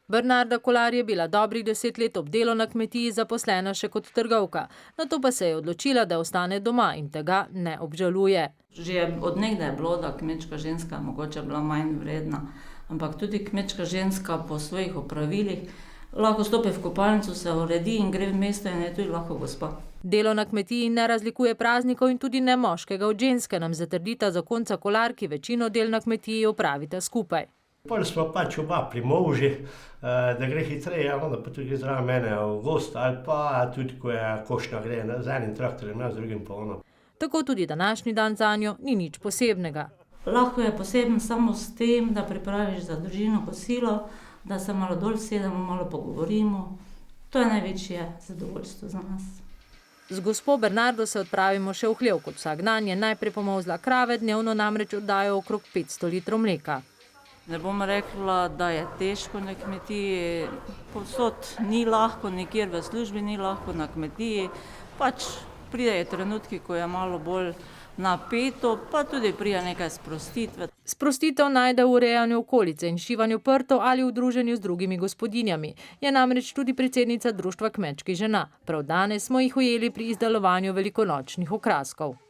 Bernarda Kolar je bila dobrih 10 let ob delu na kmetiji zaposlena še kot trgovka, nato pa se je odločila, da ostane doma in tega ne obžaluje. Že od nekdaj je bilo, da kmečka ženska mogoče bila manj vredna, ampak tudi kmečka ženska po svojih opravilih lahko stopi v kopalnico, se uredi in gre v mesto in je tudi lahko gospa. Delo na kmetiji ne razlikuje praznikov in tudi ne moškega od ženske, nam zatrdita zakonca Kolar, ki večino del na kmetiji opravita skupaj. Pol smo pač oba pri možu, da gre hitreje, onda pa tudi zraven mene v gost ali pa tudi, ko je košnja gre z enim traktorjem, z drugim pa ono. Tako tudi današnji dan zanjo ni nič posebnega. Lahko je poseben samo s tem, da pripraviš za družino kosilo, da se malo dol sedemo, malo pogovorimo. To je največje zadovoljstvo za nas. Z gospo Bernardo se odpravimo še v hlev, kot vsak dan je najprej pomolzla krave, dnevno namreč oddajo okrog 500 litrov mleka. Ne bom rekla, da je težko na kmetiji, povsod ni lahko, nikjer v službi ni lahko, na kmetiji. Pač pridejo trenutki, ko je malo bolj napeto, pa tudi pride nekaj sprostitve. Sprostitev najde v urejanju okolice in šivanju prtov ali v druženju z drugimi gospodinjami. Je namreč tudi predsednica Društva kmečkih žena. Prav danes smo jih ujeli pri izdelovanju velikonočnih okraskov.